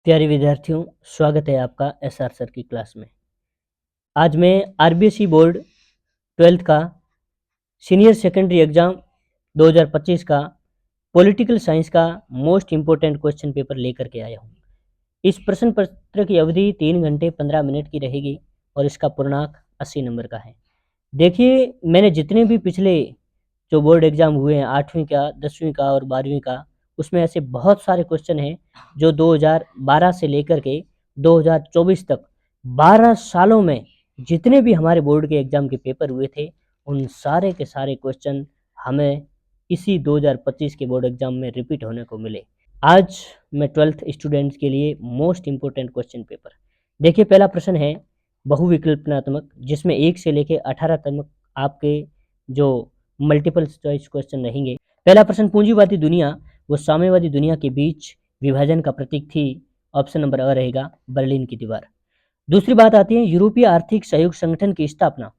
प्यारे विद्यार्थियों, स्वागत है आपका एसआर सर की क्लास में। आज मैं आरबीएसई बोर्ड 12th का सीनियर सेकेंडरी एग्जाम 2025 का पॉलिटिकल साइंस का मोस्ट इम्पोर्टेंट क्वेश्चन पेपर लेकर के आया हूँ। इस प्रश्न पत्र की अवधि 3 घंटे 15 मिनट की रहेगी और इसका पूर्णांक 80 नंबर का है। देखिए, मैंने जितने भी पिछले जो बोर्ड एग्जाम हुए हैं 8वीं का, 10वीं का और 12वीं का, उसमें ऐसे बहुत सारे क्वेश्चन हैं जो 2012 से लेकर के 2024 तक 12 सालों में जितने भी हमारे बोर्ड के एग्जाम के पेपर हुए थे, उन सारे के सारे क्वेश्चन हमें इसी 2025 के बोर्ड एग्जाम में रिपीट होने को मिले। आज मैं 12th स्टूडेंट्स के लिए मोस्ट इम्पोर्टेंट क्वेश्चन पेपर। देखिए, पहला प्रश्न है बहुविकल्पनात्मक, जिसमें 1 से लेकर 18 तक आपके जो मल्टीपल चॉइस क्वेश्चन रहेंगे। पहला प्रश्न, पूंजीवादी दुनिया व साम्यवादी दुनिया के बीच विभाजन का प्रतीक थी। ऑप्शन नंबर अ रहेगा बर्लिन की दीवार। दूसरी बात आती है, यूरोपीय आर्थिक सहयोग संगठन की स्थापना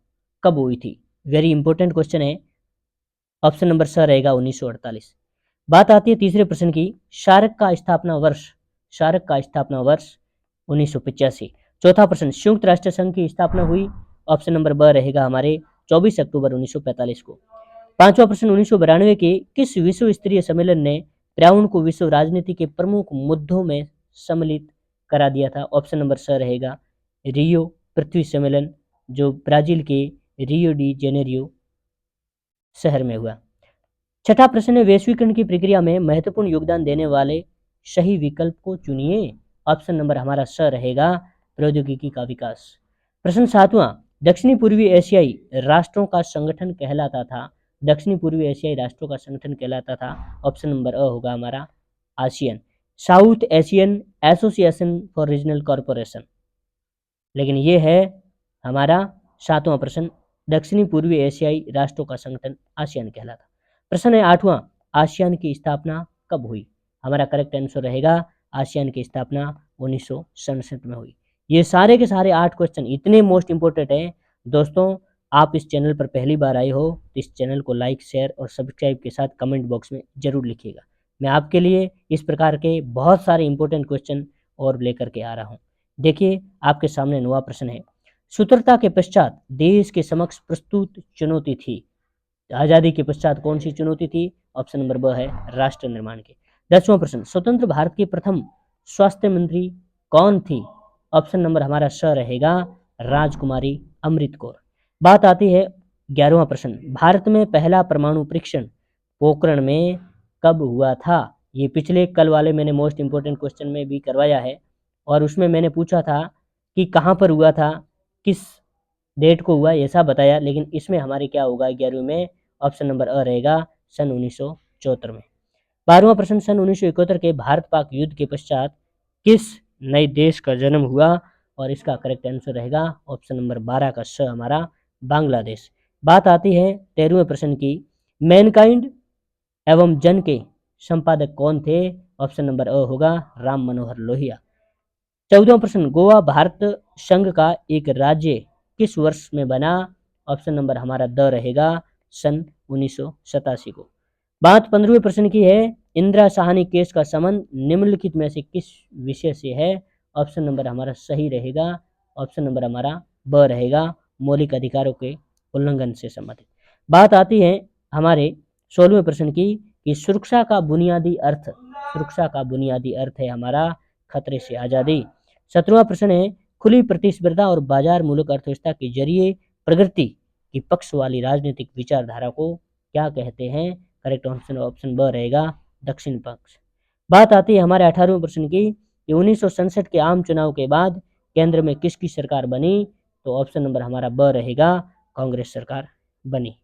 कब हुई थी? वेरी इंपॉर्टेंट क्वेश्चन है। ऑप्शन नंबर स रहेगा 1948। बात आती है तीसरे प्रश्न की, शार्क का स्थापना वर्ष। शार्क का स्थापना वर्ष 1985। चौथा प्रश्न, संयुक्त राष्ट्र संघ की स्थापना हुई। ऑप्शन नंबर ब रहेगा हमारे 24 अक्टूबर 1945 को। पांचवा प्रश्न, 1992 के किस विश्व स्तरीय सम्मेलन ने पर्यावरण को विश्व राजनीति के प्रमुख मुद्दों में सम्मिलित करा दिया था? ऑप्शन नंबर स रहेगा रियो पृथ्वी सम्मेलन, जो ब्राजील के रियो डी जेनेरियो शहर में हुआ। छठा प्रश्न है, वैश्वीकरण की प्रक्रिया में महत्वपूर्ण योगदान देने वाले सही विकल्प को चुनिए। ऑप्शन नंबर हमारा स रहेगा प्रौद्योगिकी का विकास। प्रश्न सातवां, दक्षिणी पूर्वी एशियाई राष्ट्रों का संगठन कहलाता था। दक्षिणी पूर्वी एशियाई राष्ट्रों का संगठन कहलाता था। ऑप्शन नंबर अ होगा हमारा ASEAN, south Asian association for regional corporation. लेकिन ये है हमारा सातवां प्रश्न, दक्षिणी पूर्वी एशियाई राष्ट्रों का संगठन आसियान कहलाता। प्रश्न है आठवां, आसियान की स्थापना कब हुई? हमारा करेक्ट आंसर रहेगा आसियान की स्थापना 1967 में हुई। ये सारे के सारे 8 क्वेश्चन इतने मोस्ट इंपोर्टेंट हैं दोस्तों। आप इस चैनल पर पहली बार आए हो तो इस चैनल को लाइक, शेयर और सब्सक्राइब के साथ कमेंट बॉक्स में जरूर लिखिएगा। मैं आपके लिए इस प्रकार के बहुत सारे इंपॉर्टेंट क्वेश्चन और लेकर के आ रहा हूँ। देखिए, आपके सामने नवा प्रश्न है, स्वतंत्रता के पश्चात देश के समक्ष प्रस्तुत चुनौती थी। आजादी के पश्चात कौन सी चुनौती थी? ऑप्शन नंबर ब है राष्ट्र निर्माण की। 10वां प्रश्न, स्वतंत्र भारत की प्रथम स्वास्थ्य मंत्री कौन थी? ऑप्शन नंबर हमारा स रहेगा राजकुमारी अमृत कौर। बात आती है 11वां प्रश्न, भारत में पहला परमाणु परीक्षण पोखरण में कब हुआ था? ये पिछले कल वाले मैंने मोस्ट इंपोर्टेंट क्वेश्चन में भी करवाया है और उसमें मैंने पूछा था कि कहाँ पर हुआ था, किस डेट को हुआ, ऐसा बताया। लेकिन इसमें हमारे क्या होगा 11वीं में? ऑप्शन नंबर अ रहेगा सन 1974 में। 12वां प्रश्न, सन 1971 के भारत पाक युद्ध के पश्चात किस नए देश का जन्म हुआ? और इसका करेक्ट आंसर रहेगा ऑप्शन नंबर 12 का स हमारा बांग्लादेश। बात आती है 13वें प्रश्न की, मैनकाइंड एवं जन के संपादक कौन थे? ऑप्शन नंबर अ होगा राम मनोहर लोहिया। 14वां प्रश्न, गोवा भारत संघ का एक राज्य किस वर्ष में बना? ऑप्शन नंबर हमारा द रहेगा सन 1987 को। बात 15वें प्रश्न की है, इंदिरा साहनी केस का संबंध निम्नलिखित में से किस विषय से है? ऑप्शन नंबर हमारा सही रहेगा, ऑप्शन नंबर हमारा ब रहेगा मौलिक अधिकारों के उल्लंघन से संबंधित। बात आती है हमारे 16वें प्रश्न की कि सुरक्षा का बुनियादी अर्थ। सुरक्षा का बुनियादी अर्थ है हमारा खतरे से आज़ादी। 17वां प्रश्न है, खुली प्रतिस्पर्धा और बाजार मूलक अर्थव्यवस्था के जरिए प्रगति की पक्ष वाली राजनीतिक विचारधारा को क्या कहते हैं? करेक्ट ऑप्शन ऑप्शन ब रहेगा दक्षिण पक्ष। बात आती है हमारे 18वें प्रश्न की कि 1967 के आम चुनाव के बाद केंद्र में किसकी सरकार बनी? तो ऑप्शन नंबर हमारा ब रहेगा कांग्रेस सरकार बनी।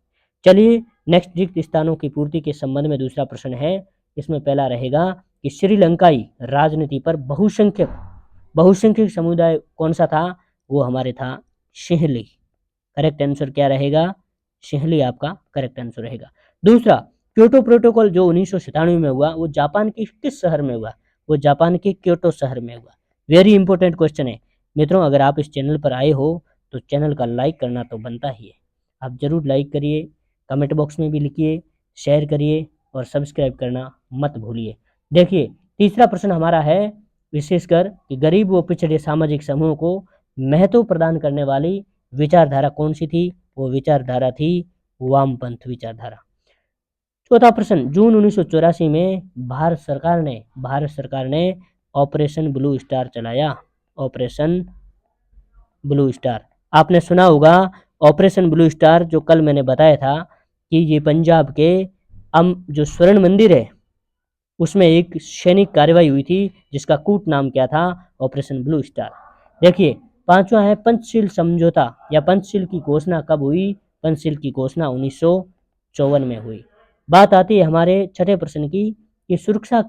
चलिए, नेक्स्ट रिक्त स्थानों की पूर्ति के संबंध में दूसरा प्रश्न है। इसमें पहला रहेगा कि श्रीलंकाई राजनीति पर बहुसंख्यक समुदाय कौन सा था? वो हमारे था सिंहली। करेक्ट आंसर क्या रहेगा? सिंहली आपका करेक्ट आंसर रहेगा। दूसरा, क्योटो प्रोटोकॉल जो 1997 में हुआ वो जापान के किस शहर में हुआ? वो जापान के क्योटो शहर में हुआ। वेरी इंपॉर्टेंट क्वेश्चन है मित्रों। अगर आप इस चैनल पर आए हो तो चैनल का लाइक करना तो बनता ही है। आप जरूर लाइक करिए, कमेंट बॉक्स में भी लिखिए, शेयर करिए और सब्सक्राइब करना मत भूलिए। देखिए, तीसरा प्रश्न हमारा है विशेषकर कि गरीब व पिछड़े सामाजिक समूह को महत्व प्रदान करने वाली विचारधारा कौन सी थी? वो विचारधारा थी वामपंथ विचारधारा। चौथा प्रश्न, जून 1984 में भारत सरकार ने ऑपरेशन ब्लू स्टार चलाया। ऑपरेशन ब्लू स्टार आपने सुना होगा। ऑपरेशन ब्लू स्टार जो कल मैंने बताया था कि ये पंजाब के जो स्वर्ण मंदिर है उसमें एक सैनिक कार्रवाई हुई थी जिसका कूट नाम क्या था? Operation blue star. देखिए, पांचवा है पंचशील समझौता या पंचशील की घोषणा कब हुई? पंचशील की घोषणा 1954 में हुई। बात आती है हमारे छठे प्रश्न की कि सुरक्षा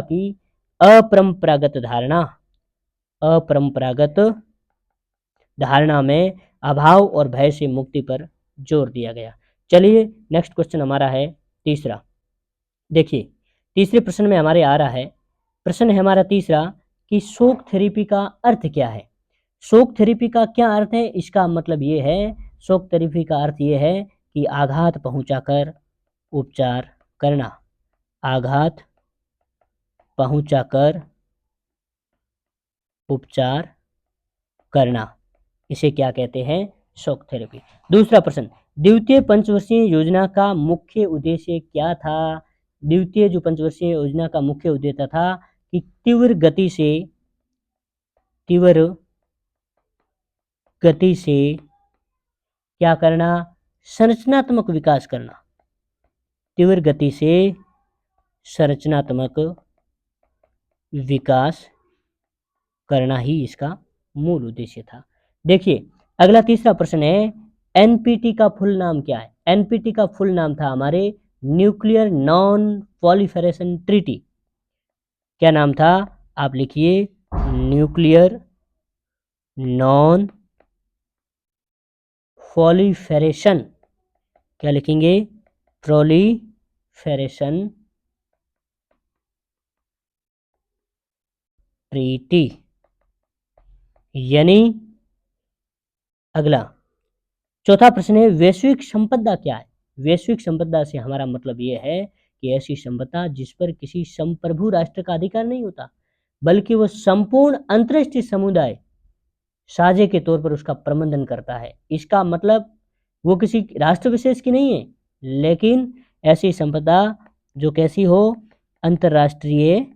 की अपरंपरागत धारणा में अभाव और भय से मुक्ति पर जोर दिया गया। चलिए नेक्स्ट क्वेश्चन हमारा है तीसरा। देखिए, तीसरे प्रश्न में हमारे आ रहा है, प्रश्न है हमारा तीसरा कि शोक थेरेपी का अर्थ क्या है? शोक थेरेपी का क्या अर्थ है? इसका मतलब ये है, शोक थेरेपी का अर्थ ये है कि आघात पहुंचाकर उपचार करना। आघात पहुंचाकर उपचार करना, इसे क्या कहते हैं? Shock therapy. दूसरा प्रश्न, द्वितीय पंचवर्षीय योजना का मुख्य उद्देश्य क्या था? द्वितीय जो पंचवर्षीय योजना का मुख्य उद्देश्य था कि तीव्र गति से क्या करना? संरचनात्मक विकास करना। तीव्र गति से संरचनात्मक विकास करना ही इसका मूल उद्देश्य था। देखिए, अगला तीसरा प्रश्न है, एनपीटी का फुल नाम क्या है? एनपीटी का फुल नाम था हमारे न्यूक्लियर नॉन प्रोलिफरेशन ट्रीटी। क्या नाम था? आप लिखिए, न्यूक्लियर नॉन प्रोलिफरेशन, क्या लिखेंगे? Proliferation treaty. यानी अगला चौथा प्रश्न है, वैश्विक संपदा क्या है? वैश्विक संपदा से हमारा मतलब यह है कि ऐसी संपदा जिस पर किसी संप्रभु राष्ट्र का अधिकार नहीं होता, बल्कि वह संपूर्ण अंतर्राष्ट्रीय समुदाय साझे के तौर पर उसका प्रबंधन करता है। इसका मतलब वो किसी राष्ट्र विशेष की नहीं है, लेकिन ऐसी संपदा जो कैसी हो? अंतर्राष्ट्रीय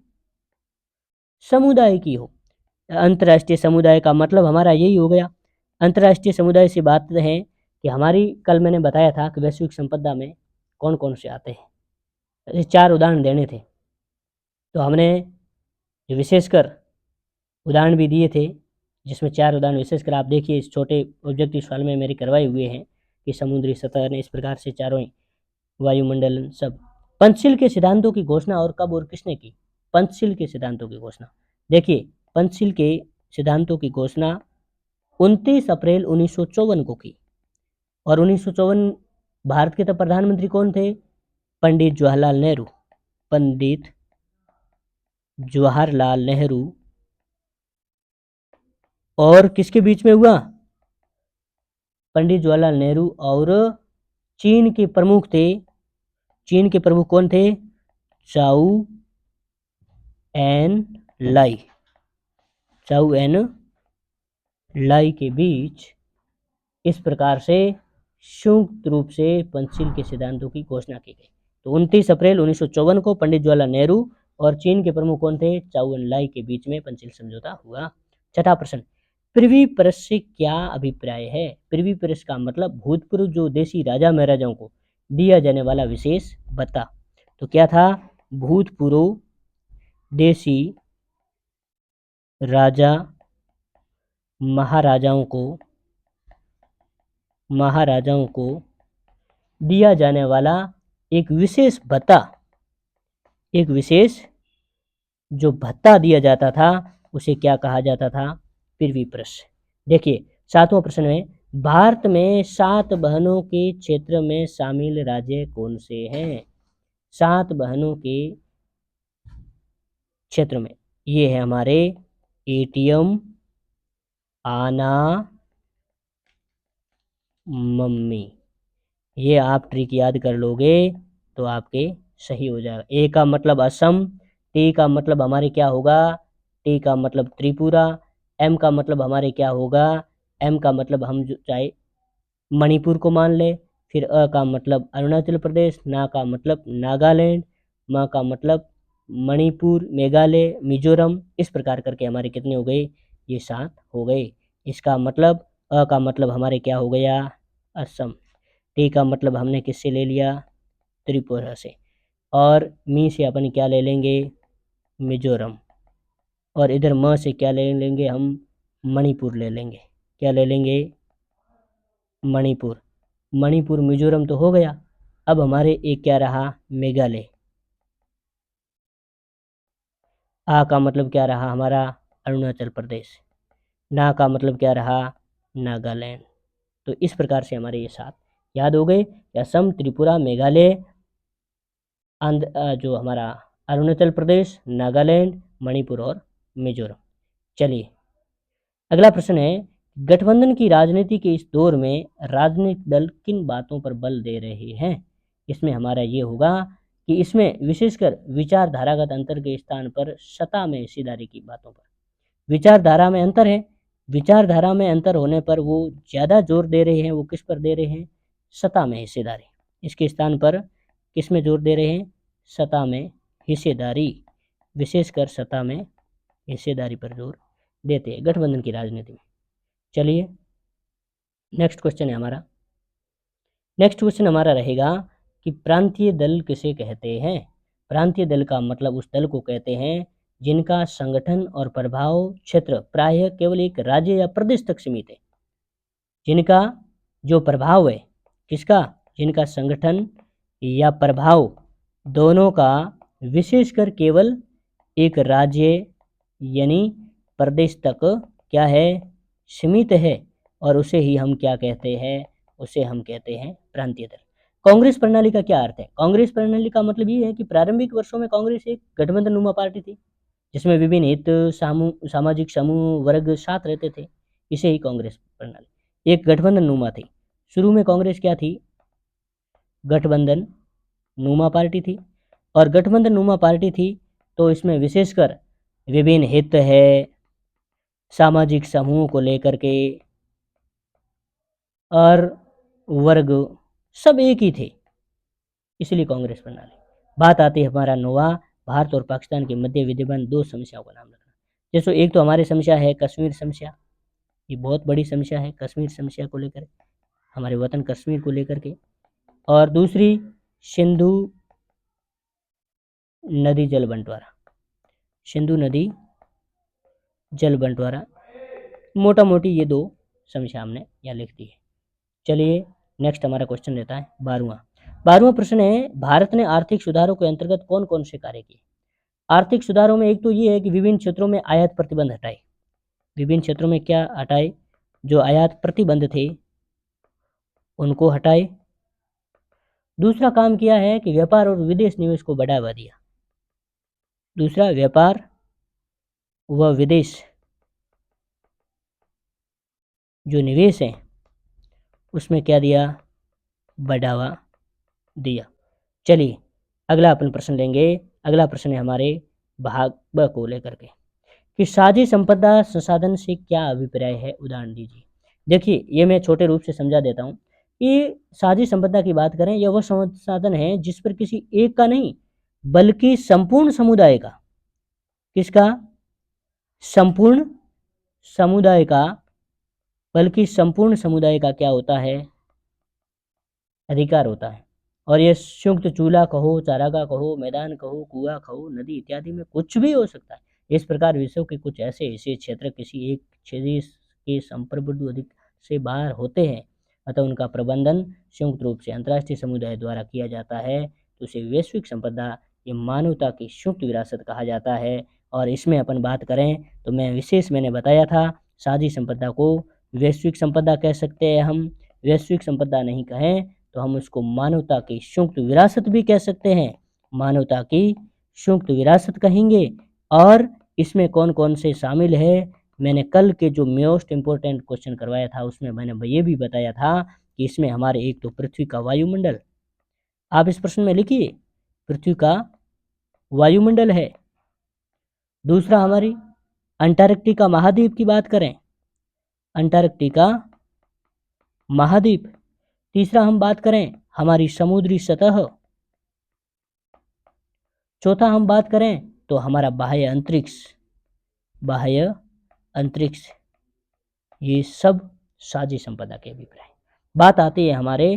समुदाय की हो। अंतर्राष्ट्रीय समुदाय का मतलब हमारा यही हो गया। अंतर्राष्ट्रीय समुदाय से बात है कि हमारी, कल मैंने बताया था कि वैश्विक संपदा में कौन कौन से आते हैं, 4 उदाहरण देने थे, तो हमने विशेषकर उदाहरण भी दिए थे, जिसमें 4 उदाहरण विशेषकर आप देखिए इस छोटे ऑब्जेक्टिव सवाल में मेरे करवाए हुए हैं कि समुद्री सतह ने इस प्रकार से चारों वायुमंडल सब। पंचशील के सिद्धांतों की घोषणा और कब और किसने की? पंचशील के सिद्धांतों की घोषणा, देखिए, पंचशील के सिद्धांतों की घोषणा 29 अप्रैल 1954 को की। और 1954 भारत के तब प्रधानमंत्री कौन थे? पंडित जवाहरलाल नेहरू। पंडित जवाहरलाल नेहरू। और किसके बीच में हुआ? पंडित जवाहरलाल नेहरू और चीन के प्रमुख थे। चीन के प्रमुख कौन थे? चाउ एन लाई। चाउ एन लाई के बीच इस प्रकार से संयुक्त रूप से पंचशील के सिद्धांतों की घोषणा की गई। तो 29 अप्रैल 1954 को पंडित जवाहरलाल नेहरू और चीन के प्रमुख कौन थे? चाउ एन लाई के बीच में पंचशील समझौता हुआ। छठा प्रश्न, पृथ्वी प्रेस से क्या अभिप्राय है? पृथ्वी प्रेस का मतलब भूतपूर्व जो देशी राजा महाराजाओं को दिया जाने वाला विशेष भत्ता। तो क्या था? भूतपूर्व देशी राजा महाराजाओं को दिया जाने वाला एक विशेष भत्ता, एक विशेष जो भत्ता दिया जाता था उसे क्या कहा जाता था? पृथ्वी प्रेस। देखिए, 7वां प्रश्न है, भारत में 7 बहनों के क्षेत्र में शामिल राज्य कौन से हैं? 7 बहनों के क्षेत्र में ये है हमारे एटीएम, आना, मम्मी। ये आप ट्रिक याद कर लोगे तो आपके सही हो जाएगा। ए का मतलब असम, टी का मतलब हमारे क्या होगा? टी का मतलब त्रिपुरा, एम का मतलब हमारे क्या होगा, एम का मतलब हम जो चाहे मणिपुर को मान ले, फिर अ का मतलब अरुणाचल प्रदेश, ना का मतलब नागालैंड, म का मतलब मणिपुर, मेघालय, मिजोरम, इस प्रकार करके हमारे कितने हो गए, ये 7 हो गए। इसका मतलब अ का मतलब हमारे क्या हो गया, असम, टी का मतलब हमने किससे ले लिया, त्रिपुरा से, और मी से अपन क्या ले लेंगे, मिजोरम, और इधर म से क्या ले लेंगे हम, मणिपुर ले लेंगे, क्या ले लेंगे, मणिपुर, मणिपुर मिजोरम तो हो गया। अब हमारे एक क्या रहा, मेघालय, आ का मतलब क्या रहा हमारा, अरुणाचल प्रदेश, ना का मतलब क्या रहा, नागालैंड। तो इस प्रकार से हमारे ये 7 याद हो गए, असम, त्रिपुरा, मेघालय, जो हमारा अरुणाचल प्रदेश, नागालैंड, मणिपुर और मिजोरम। चलिए अगला प्रश्न है, गठबंधन की राजनीति के इस दौर में राजनीतिक दल किन बातों पर बल दे रहे हैं। इसमें हमारा ये होगा कि इसमें विशेषकर विचारधारागत अंतर के स्थान पर सत्ता में हिस्सेदारी की बातों पर, विचारधारा में अंतर है, विचारधारा में अंतर होने पर वो ज़्यादा जोर दे रहे हैं, वो किस पर दे रहे हैं, सत्ता में हिस्सेदारी, इसके स्थान पर किस में जोर दे रहे हैं, सत्ता में हिस्सेदारी, विशेषकर सत्ता में हिस्सेदारी पर जोर देते हैं गठबंधन की राजनीति में। चलिए नेक्स्ट क्वेश्चन है हमारा, नेक्स्ट क्वेश्चन हमारा रहेगा कि प्रांतीय दल किसे कहते हैं। प्रांतीय दल का मतलब उस दल को कहते हैं जिनका संगठन और प्रभाव क्षेत्र प्रायः केवल एक राज्य या प्रदेश तक सीमित है, जिनका जो प्रभाव है, किसका, जिनका संगठन या प्रभाव दोनों का विशेषकर केवल एक राज्य यानी प्रदेश तक क्या है, सीमित है, और उसे ही हम क्या कहते हैं, उसे हम कहते हैं प्रांतीय दल। कांग्रेस प्रणाली का क्या अर्थ है, कांग्रेस प्रणाली का मतलब ये है कि प्रारंभिक वर्षों में कांग्रेस एक गठबंधन नुमा पार्टी थी जिसमें विभिन्न हित सामाजिक समूह वर्ग साथ रहते थे, इसे ही कांग्रेस प्रणाली, एक गठबंधन नुमा थी। शुरू में कांग्रेस क्या थी, गठबंधन नुमा पार्टी थी, और गठबंधन नुमा पार्टी थी तो इसमें विशेषकर विभिन्न हित है, सामाजिक समूह को लेकर के, और वर्ग सब एक ही थे, इसलिए कांग्रेस प्रणाली। बात आती है हमारा नोवा, भारत और पाकिस्तान के मध्य विद्यमान 2 समस्याओं का नाम रखना। जैसे एक तो हमारी समस्या है कश्मीर समस्या, ये बहुत बड़ी समस्या है कश्मीर समस्या को लेकर, हमारे वतन कश्मीर को लेकर के, और दूसरी सिंधु नदी जल बंटवारा, सिंधु नदी जल बंटवारा, मोटा मोटी ये 2 समस्या हमने यहाँ लिख दी है। चलिए नेक्स्ट हमारा क्वेश्चन रहता है 12वां प्रश्न है, भारत ने आर्थिक सुधारों के अंतर्गत कौन कौन से कार्य किए। आर्थिक सुधारों में एक तो ये है कि विभिन्न क्षेत्रों में आयात प्रतिबंध हटाए, विभिन्न क्षेत्रों में क्या हटाए, जो आयात प्रतिबंध थे उनको हटाए। दूसरा काम किया है कि व्यापार और विदेश निवेश को बढ़ावा दिया, दूसरा व्यापार व विदेश जो निवेश है उसमें क्या दिया, बढ़ावा दिया। चलिए अगला अपन प्रश्न लेंगे, अगला प्रश्न है हमारे भाग ब को लेकर के कि साझी संपदा संसाधन से क्या अभिप्राय है, उदाहरण दीजिए। देखिए ये मैं छोटे रूप से समझा देता हूँ कि साझी संपदा की बात करें, यह वह संसाधन है जिस पर किसी एक का नहीं बल्कि संपूर्ण समुदाय का, किसका, संपूर्ण समुदाय का, बल्कि संपूर्ण समुदाय का क्या होता है, अधिकार होता है। और ये संयुक्त चूल्हा कहो, चारागाह कहो, मैदान कहो, कुआं कहो, नदी इत्यादि में कुछ भी हो सकता है। इस प्रकार विश्व के कुछ ऐसे ऐसे क्षेत्र किसी एक क्षेत्र के संप्रभुत्व अधिक से बाहर होते हैं, अतः उनका प्रबंधन संयुक्त रूप से अंतर्राष्ट्रीय समुदाय द्वारा किया जाता है, तो उसे वैश्विक संपदा या मानवता की संयुक्त विरासत कहा जाता है। और इसमें अपन बात करें तो मैंने बताया था, साझी संपदा को वैश्विक संपदा कह सकते हैं हम, वैश्विक संपदा नहीं कहें तो हम उसको मानवता की संयुक्त विरासत भी कह सकते हैं, मानवता की संयुक्त विरासत कहेंगे। और इसमें कौन कौन से शामिल है, मैंने कल के जो मोस्ट इम्पोर्टेंट क्वेश्चन करवाया था उसमें मैंने ये भी बताया था कि इसमें हमारे एक तो पृथ्वी का वायुमंडल, आप इस प्रश्न में लिखिए पृथ्वी का वायुमंडल है, दूसरा हमारी अंटार्कटिका महाद्वीप की बात करें, अंटार्कटिका महाद्वीप। तीसरा हम बात करें हमारी समुद्री सतह। चौथा हम बात करें तो हमारा बाह्य अंतरिक्ष, बाह्य अंतरिक्ष। ये सब साझी संपदा के अभिप्राय। बात आती है हमारे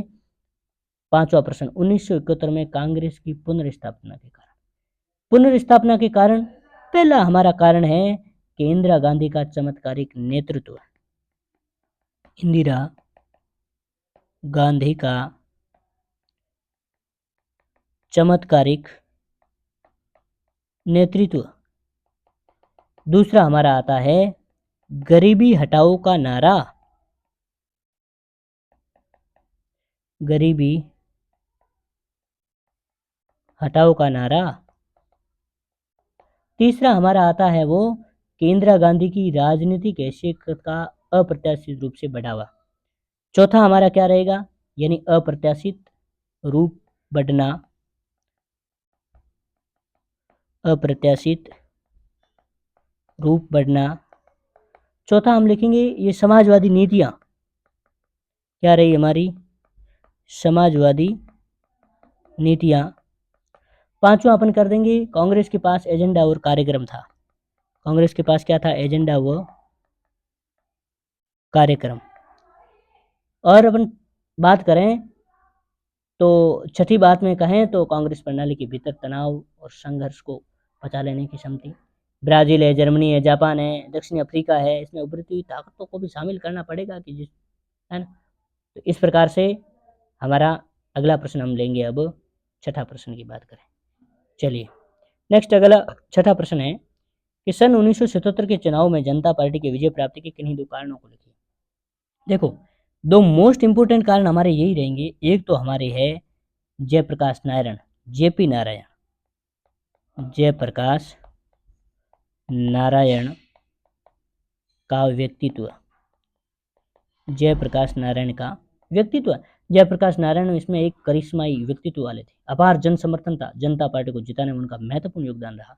पांचवा प्रश्न, 1971 में कांग्रेस की पुनर्स्थापना के कारण। पुनर्स्थापना के कारण पहला हमारा कारण है कि इंदिरा गांधी का चमत्कारिक नेतृत्व। इंदिरा गांधी का चमत्कारिक नेतृत्व। दूसरा हमारा आता है गरीबी हटाओ का नारा, गरीबी हटाओ का नारा। तीसरा हमारा आता है वो कि इंदिरा गांधी की राजनीतिक हैसियत का अप्रत्याशित रूप से बढ़ावा। चौथा हमारा क्या रहेगा, यानी अप्रत्याशित रूप बढ़ना, अप्रत्याशित रूप बढ़ना। चौथा हम लिखेंगे ये समाजवादी नीतियां क्या रही हमारी, समाजवादी नीतियां। पांचवा अपन कर देंगे कांग्रेस के पास एजेंडा और कार्यक्रम था। कांग्रेस के पास क्या था, एजेंडा व कार्यक्रम। और अपन बात करें तो छठी बात में कहें तो कांग्रेस प्रणाली के भीतर तनाव और संघर्ष को पचा लेने की क्षमता। ब्राजील है, जर्मनी है, जापान है, दक्षिण अफ्रीका है, इसमें उभरती हुई ताकतों को भी शामिल करना पड़ेगा कि जिस, है ना। तो इस प्रकार से हमारा अगला प्रश्न हम लेंगे। अब छठा प्रश्न की बात करें, चलिए नेक्स्ट अगला छठा प्रश्न है कि सन 1977 के चुनाव में जनता पार्टी की विजय प्राप्ति के किन्हीं दो कारणों को लिखिए। देखो दो मोस्ट इंपोर्टेंट कारण हमारे यही रहेंगे। एक तो हमारे है जयप्रकाश नारायण, जेपी नारायण, जयप्रकाश नारायण का व्यक्तित्व, जयप्रकाश नारायण का व्यक्तित्व। जयप्रकाश नारायण इसमें एक करिश्माई व्यक्तित्व वाले थे, अपार जन समर्थन था, जनता पार्टी को जिताने में उनका महत्वपूर्ण योगदान रहा।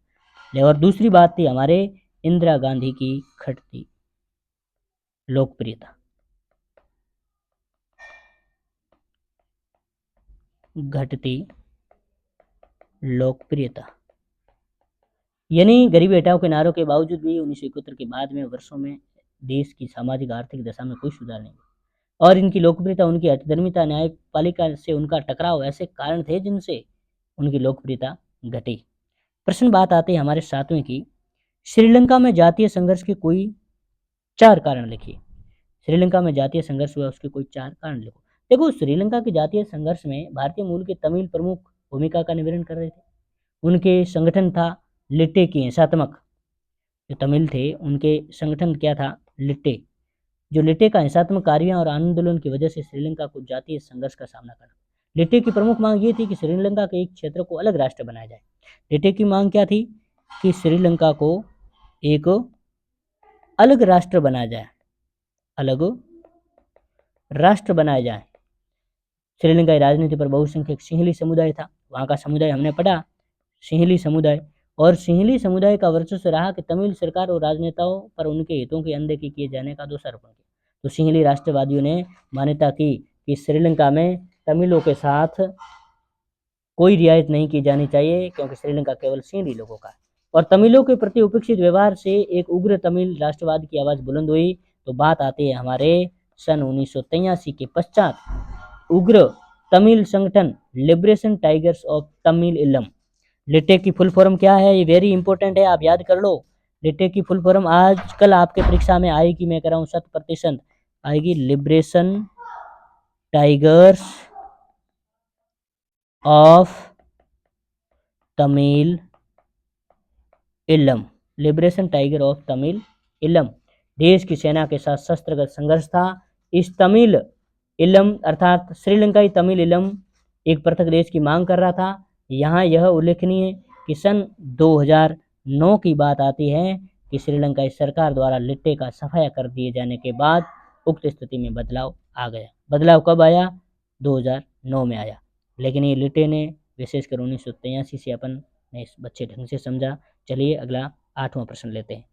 और दूसरी बात थी हमारे इंदिरा गांधी की घटती लोकप्रियता, घटती लोकप्रियता। यानी गरीबी हटाओ के नारों के बावजूद भी 1971 के बाद में वर्षों में देश की सामाजिक आर्थिक दशा में कोई सुधार नहीं हुआ और इनकी लोकप्रियता, उनकी हठधर्मिता, न्यायपालिका से उनका टकराव ऐसे कारण थे जिनसे उनकी लोकप्रियता घटी। प्रश्न बात आती है हमारे सातवें की, श्रीलंका में जातीय संघर्ष के कोई चार कारण लिखिए। श्रीलंका में जातीय संघर्ष हुआ उसके कोई चार कारण लिखो। देखो श्रीलंका के जातीय संघर्ष में भारतीय मूल के तमिल प्रमुख भूमिका का निवारण कर रहे थे। उनके संगठन था लिट्टे की हिंसात्मक, जो तमिल थे उनके संगठन क्या था, लिट्टे। जो लिट्टे का हिंसात्मक कार्यों और आंदोलन की वजह से श्रीलंका को जातीय संघर्ष का सामना करना। लिट्टे की प्रमुख मांग ये थी कि श्रीलंका के एक क्षेत्र को अलग राष्ट्र बनाया जाए। लिट्टे की मांग क्या थी कि श्रीलंका को एक अलग राष्ट्र बनाया जाए, अलग राष्ट्र बनाया जाए। श्रीलंका की राजनीति पर बहुसंख्यक सिंहली समुदाय था, वहाँ का समुदाय हमने पढ़ा सिंहली समुदाय, और सिंहली समुदाय का वर्चस्व रहा कि तमिल सरकार और राजनेताओं पर उनके हितों की अनदेखी किए जाने का दोषारोपण किया। तो सिंहली राष्ट्रवादियों ने मान्यता की कि श्रीलंका में तमिलों के साथ कोई रियायत नहीं की जानी चाहिए क्योंकि श्रीलंका केवल सिंहली लोगों का है। और तमिलों के प्रति उपेक्षित व्यवहार से एक उग्र तमिल राष्ट्रवाद की आवाज बुलंद हुई। तो बात आती है हमारे सन 1983 के पश्चात उग्र तमिल संगठन लिबरेशन टाइगर्स ऑफ तमिल इलम। लिट्टे की फुल फॉर्म क्या है, ये वेरी इंपॉर्टेंट है, आप याद कर लो। लिट्टे की फुल फॉर्म आजकल आपके परीक्षा में आएगी, मैं कह रहा हूँ 100% आएगी, लिबरेशन टाइगर्स ऑफ तमिल इलम, लिबरेशन टाइगर ऑफ तमिल इलम। देश की सेना के साथ शस्त्रगत संघर्ष था। इस तमिल इलम अर्थात श्रीलंकाई तमिल इलम एक पृथक देश की मांग कर रहा था। यहाँ यह उल्लेखनीय है कि सन 2009 की बात आती है कि श्रीलंकाई सरकार द्वारा लिट्टे का सफाया कर दिए जाने के बाद उक्त स्थिति में बदलाव आ गया। बदलाव कब आया, 2009 में आया। लेकिन ये लिट्टे ने विशेषकर 1983 से अपन ने इस बच्चे ढंग से समझा। चलिए अगला आठवां प्रश्न लेते हैं।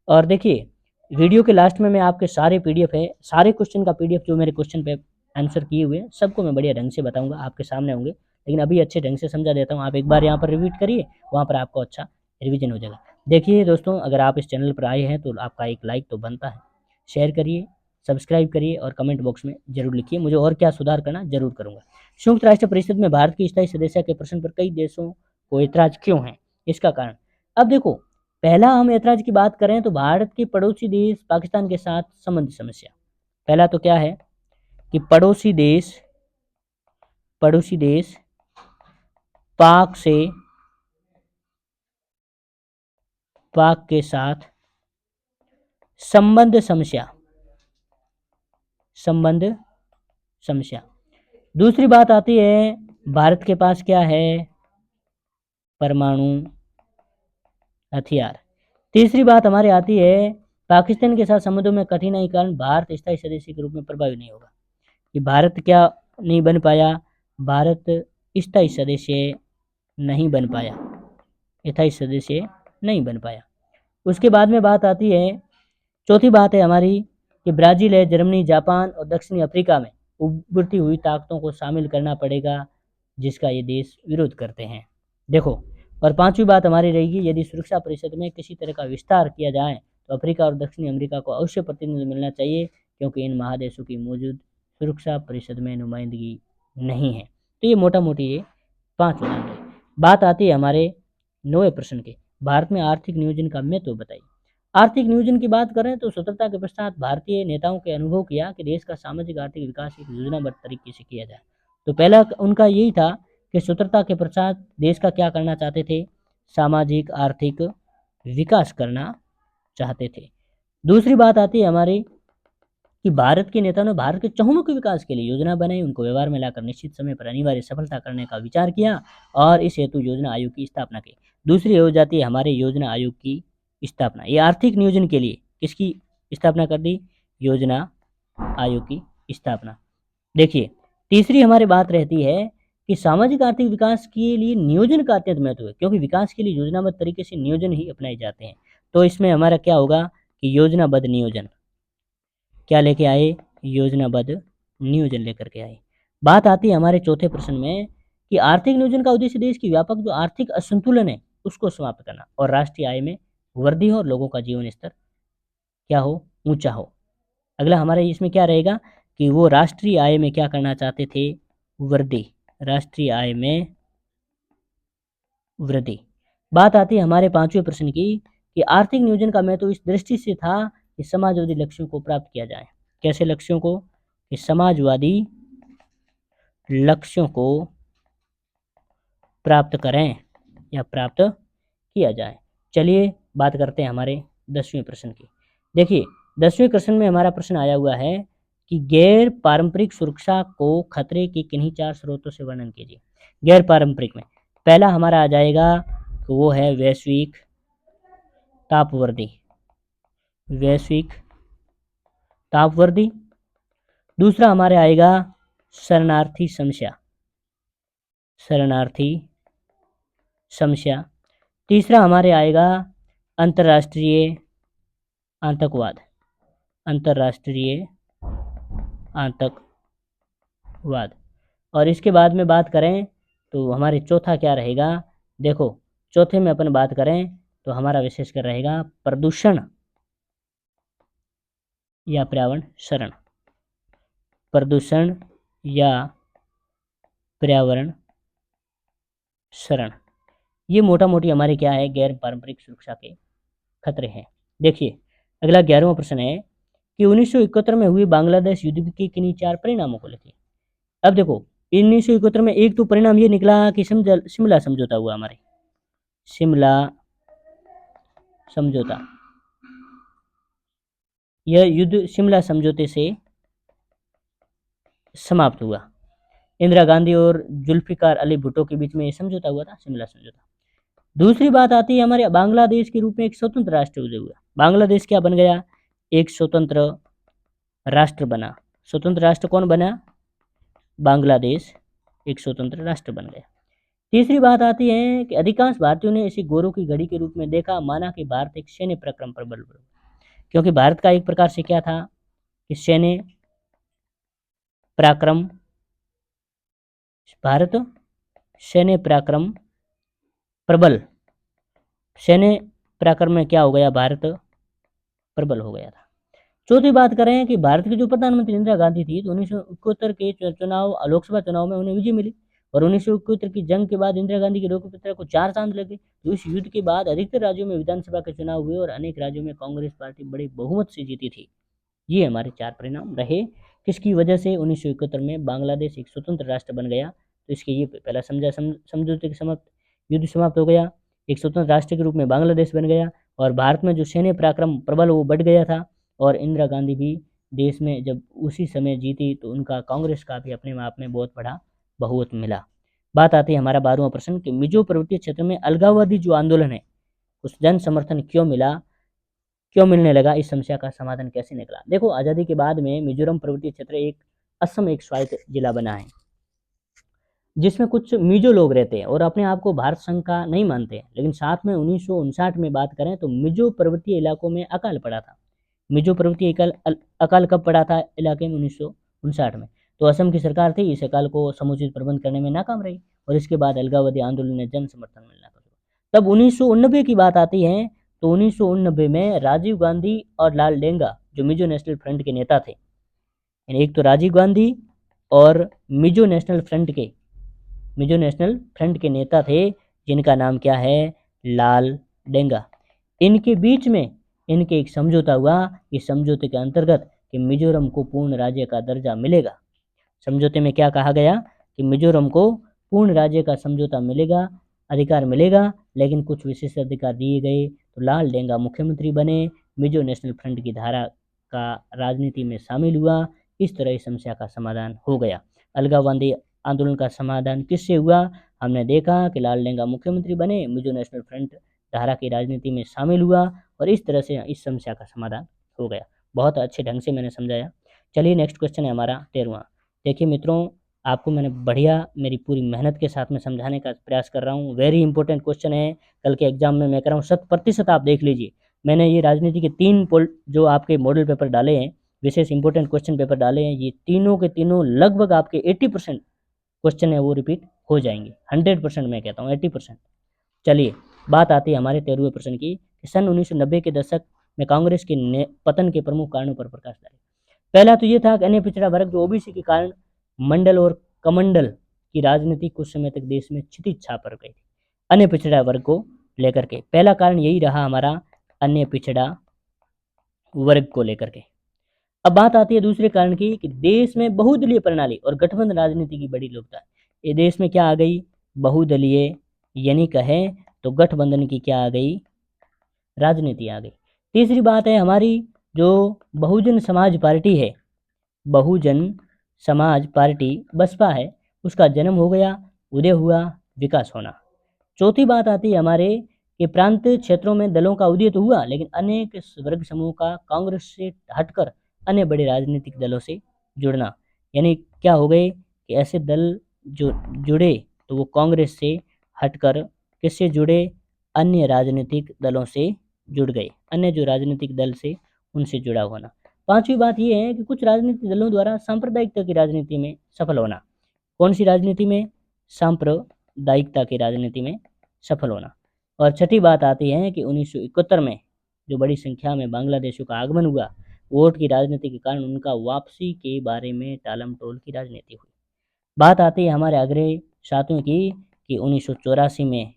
और देखिए वीडियो के लास्ट में मैं आपके सारे पीडीएफ है, सारे क्वेश्चन का पीडीएफ जो मेरे क्वेश्चन पे आंसर किए हुए हैं सबको मैं बढ़िया ढंग से बताऊंगा, आपके सामने होंगे। लेकिन अभी अच्छे ढंग से समझा देता हूँ, आप एक बार यहाँ पर रिपीट करिए, वहाँ पर आपको अच्छा रिवीजन हो जाएगा। देखिए दोस्तों, अगर आप इस चैनल पर आए हैं तो आपका एक लाइक तो बनता है, शेयर करिए, सब्सक्राइब करिए और कमेंट बॉक्स में जरूर लिखिए मुझे और क्या सुधार करना जरूर करूँगा। संयुक्त राष्ट्र परिषद में भारत की स्थायी सदस्यता के प्रश्न पर कई देशों को ऐतराज क्यों है, इसका कारण। अब देखो, पहला हम ऐतराज की बात करें तो भारत के पड़ोसी देश पाकिस्तान के साथ संबंध समस्या। पहला तो क्या है कि पड़ोसी देश पाक के साथ संबंध समस्या। दूसरी बात आती है भारत के पास क्या है, परमाणु हथियार। तीसरी बात हमारी आती है पाकिस्तान के साथ संबंधों में कठिनाई के कारण भारत स्थायी सदस्य के रूप में प्रभावी नहीं होगा। कि भारत क्या नहीं बन पाया, भारत स्थायी सदस्य नहीं बन पाया, स्थायी सदस्य नहीं बन पाया। उसके बाद में बात आती है, चौथी बात है हमारी कि ब्राज़ील है, जर्मनी, जापान और दक्षिणी अफ्रीका में उभरती हुई ताकतों को शामिल करना पड़ेगा जिसका ये देश विरोध करते हैं। देखो, और पांचवी बात हमारी रहेगी, यदि सुरक्षा परिषद में किसी तरह का विस्तार किया जाए तो अफ्रीका और दक्षिणी अमेरिका को अवश्य प्रतिनिधित्व मिलना चाहिए क्योंकि इन महादेशों की मौजूद सुरक्षा परिषद में नुमाइंदगी नहीं है। तो ये मोटा मोटी ये 5 उदाहरण है। बात आती है हमारे 9वें प्रश्न के, भारत में आर्थिक नियोजन का महत्व बताइए। आर्थिक नियोजन की बात करें तो स्वतंत्रता के पश्चात भारतीय नेताओं के अनुभव किया कि देश का सामाजिक आर्थिक विकास एक योजनाबद्ध तरीके से किया जाए। तो पहला उनका यही था कि स्वतंत्रता के पश्चात देश का क्या करना चाहते थे, सामाजिक आर्थिक विकास करना चाहते थे। दूसरी बात आती है हमारी कि भारत के नेताओं ने भारत के चहुमुखी विकास के लिए योजना बनाई, उनको व्यवहार में लाकर निश्चित समय पर अनिवार्य सफलता करने का विचार किया और इस हेतु योजना आयोग की स्थापना की। दूसरी हो जाती है हमारे योजना आयोग की स्थापना। ये आर्थिक नियोजन के लिए किसकी स्थापना कर दी, योजना आयोग की स्थापना। देखिए, तीसरी हमारी बात रहती है कि सामाजिक आर्थिक विकास के लिए नियोजन का अत्यंत महत्व है क्योंकि विकास के लिए योजनाबद्ध तरीके से नियोजन ही अपनाए जाते हैं। तो इसमें हमारा क्या होगा कि योजनाबद्ध नियोजन क्या लेके आए, योजनाबद्ध नियोजन लेकर के आए। बात आती है हमारे चौथे प्रश्न में कि आर्थिक नियोजन का उद्देश्य देश की व्यापक जो आर्थिक असंतुलन है उसको समाप्त करना और राष्ट्रीय आय में वृद्धि हो और लोगों का जीवन स्तर क्या हो, ऊंचा हो। अगला हमारे इसमें क्या रहेगा कि वो राष्ट्रीय आय में क्या करना चाहते थे, वृद्धि, राष्ट्रीय आय में वृद्धि। बात आती है हमारे पांचवें प्रश्न की कि आर्थिक नियोजन का महत्व इस दृष्टि से था कि समाजवादी लक्ष्यों को प्राप्त किया जाए। कैसे लक्ष्यों को, कि समाजवादी लक्ष्यों को प्राप्त करें या प्राप्त किया जाए। चलिए बात करते हैं हमारे 10वें प्रश्न की। देखिए, 10वें प्रश्न में हमारा प्रश्न आया हुआ है कि गैर पारंपरिक सुरक्षा को खतरे के किन्हीं 4 स्रोतों से वर्णन कीजिए। गैर पारंपरिक में पहला हमारा आ जाएगा तो वो है वैश्विक तापवृद्धि, वैश्विक तापवृद्धि। दूसरा हमारे आएगा शरणार्थी समस्या, शरणार्थी समस्या। तीसरा हमारे आएगा अंतर्राष्ट्रीय आतंकवाद, अंतर्राष्ट्रीय आतंकवाद। और इसके बाद में बात करें तो हमारे चौथा क्या रहेगा, देखो चौथे में अपन बात करें तो हमारा विशेषकर रहेगा प्रदूषण या पर्यावरण शरण, प्रदूषण या पर्यावरण शरण। ये मोटा मोटी हमारे क्या है, गैर पारंपरिक सुरक्षा के खतरे हैं। देखिए, अगला 11वां प्रश्न है कि 1971 में हुई बांग्लादेश युद्ध के किन्हीं 4 परिणामों को लिखिए। अब देखो, 1971 में एक तो परिणाम ये निकला कि शिमला समझौता हुआ, हमारे शिमला समझौता। यह युद्ध शिमला समझौते से समाप्त हुआ। इंदिरा गांधी और जुल्फिकार अली भुट्टो के बीच में यह समझौता हुआ था, शिमला समझौता। दूसरी बात आती है हमारे बांग्लादेश के रूप में एक स्वतंत्र राष्ट्र उदय हुआ। बांग्लादेश क्या बन गया, एक स्वतंत्र राष्ट्र बना। स्वतंत्र राष्ट्र कौन बना, बांग्लादेश एक स्वतंत्र राष्ट्र बन गया। तीसरी बात आती है कि अधिकांश भारतीयों ने इसे गौरव की घड़ी के रूप में देखा, माना कि भारत एक सैन्य पराक्रम पर बल क्योंकि भारत का एक प्रकार से क्या था कि सैन्य पराक्रम, भारत सैन्य पराक्रम प्रबल, सैन्य पराक्रम में क्या हो गया, भारत प्रबल हो गया था। चौथी बात करें कि भारत की जो प्रधानमंत्री इंदिरा गांधी थी, तो 1971 के चुनाव, लोकसभा चुनाव में उन्हें विजय मिली, और 1971 की जंग के बाद इंदिरा गांधी की लोकप्रियता को 4 चांद लगे। तो इस युद्ध के बाद अधिकतर राज्यों में विधानसभा के चुनाव हुए और अनेक राज्यों में कांग्रेस पार्टी बड़े बहुमत से जीती थी। ये हमारे 4 परिणाम रहे, किसकी वजह से 1971 में बांग्लादेश एक स्वतंत्र राष्ट्र बन गया। तो इसके ये पहला समझौते के समाप्त, युद्ध समाप्त हो गया, एक स्वतंत्र राष्ट्र के रूप में बांग्लादेश बन गया, और भारत में जो सैन्य पराक्रम प्रबल वो बढ़ गया था। और इंदिरा गांधी भी देश में जब उसी समय जीती, तो उनका कांग्रेस का भी अपने आप में बहुत बड़ा बहुमत मिला। बात आती है हमारा 12वां प्रश्न कि मिजो पर्वतीय क्षेत्र में अलगाववादी जो आंदोलन है उस जन समर्थन क्यों मिला, क्यों मिलने लगा, इस समस्या का समाधान कैसे निकला। देखो, आज़ादी के बाद में मिजोरम पर्वतीय क्षेत्र एक असम एक स्वायत्त जिला बना है, जिसमें कुछ मिजो लोग रहते हैं और अपने आप को भारत संघ का नहीं मानते हैं। लेकिन साथ में 1959 में बात करें तो मिजो पर्वतीय इलाकों में अकाल पड़ा था। मिजो पर्वतीय अकाल कब पड़ा था इलाके में, 1959 में। तो असम की सरकार थी, इस अकाल को समुचित प्रबंध करने में नाकाम रही, और इसके बाद अलगाववादी आंदोलन ने जन समर्थन मिलना शुरू। तब 1989 की बात आती है, तो 1989 में राजीव गांधी और लाल डेंगा जो मिजो नेशनल फ्रंट के नेता थे, एक तो राजीव गांधी और मिजो नेशनल फ्रंट के नेता थे, जिनका नाम क्या है, लाल डेंगा। इनके बीच में इनके एक समझौता हुआ। इस समझौते के अंतर्गत कि मिजोरम को पूर्ण राज्य का दर्जा मिलेगा। समझौते में क्या कहा गया कि मिजोरम को पूर्ण राज्य का समझौता मिलेगा, अधिकार मिलेगा, लेकिन कुछ विशेष अधिकार दिए गए। तो लाल डेंगा मुख्यमंत्री बने, मिजो नेशनल फ्रंट की धारा का राजनीति में शामिल हुआ। इस तरह इस समस्या का समाधान हो गया। अलगाववादी आंदोलन का समाधान किससे हुआ, हमने देखा कि लाल डेंगा मुख्यमंत्री बने, मिजो नेशनल फ्रंट धारा की राजनीति में शामिल हुआ, और इस तरह से इस समस्या का समाधान हो गया। बहुत अच्छे ढंग से मैंने समझाया। चलिए नेक्स्ट क्वेश्चन है हमारा 13वां। देखिए मित्रों, आपको मैंने बढ़िया मेरी पूरी मेहनत के साथ में समझाने का प्रयास कर रहा हूँ। वेरी इंपॉर्टेंट क्वेश्चन है, कल के एग्जाम में मैं कर रहा हूँ 100% आप देख लीजिए। मैंने ये राजनीति के 3 जो आपके मॉडल पेपर डाले हैं, विशेष इंपॉर्टेंट क्वेश्चन पेपर डाले हैं, ये तीनों के तीनों लगभग आपके 80% क्वेश्चन है वो रिपीट हो जाएंगे। 100% मैं कहता हूँ 80%। चलिए बात आती है हमारे 13वें प्रश्न की कि सन 1990 के दशक में कांग्रेस के पतन के प्रमुख कारणों पर प्रकाश डालें। पहला तो ये था कि अन्य पिछड़ा वर्ग जो ओबीसी के कारण मंडल और कमंडल की राजनीति कुछ समय तक देश में क्षितिज छा पड़ गई थी, अन्य पिछड़ा वर्ग को लेकर के। पहला कारण यही रहा हमारा, अन्य पिछड़ा वर्ग को लेकर के। अब बात आती है दूसरे कारण की कि देश में बहुदलीय प्रणाली और गठबंधन राजनीति की बड़ी लोकता है। ये देश में क्या आ गई, बहुदलीय, यानी कहें तो गठबंधन की क्या आ गई, राजनीति आ गई। तीसरी बात है हमारी जो बहुजन समाज पार्टी है, बहुजन समाज पार्टी बसपा है, उसका जन्म हो गया, उदय हुआ, विकास होना। चौथी बात आती है हमारे कि प्रांत क्षेत्रों में दलों का उदय तो हुआ, लेकिन अनेक वर्ग समूह का कांग्रेस से हटकर अन्य बड़े राजनीतिक दलों से जुड़ना, यानी क्या हो गए कि ऐसे दल जो जुड़े तो वो कांग्रेस से हटकर किससे जुड़े, अन्य राजनीतिक दलों से जुड़ गए, अन्य जो राजनीतिक दल से उनसे जुड़ा होना। पांचवी बात यह है कि कुछ राजनीतिक दलों द्वारा सांप्रदायिकता की राजनीति में सफल होना। कौन सी राजनीति में, सांप्रदायिकता की राजनीति में सफल होना। और छठी बात आती है कि 1971 में जो बड़ी संख्या में बांग्लादेशियों का आगमन हुआ, वोट की राजनीति के कारण उनका वापसी के बारे में टालम टोल की राजनीति हुई। बात आती है हमारे अग्रणी साथियों की कि 1984 में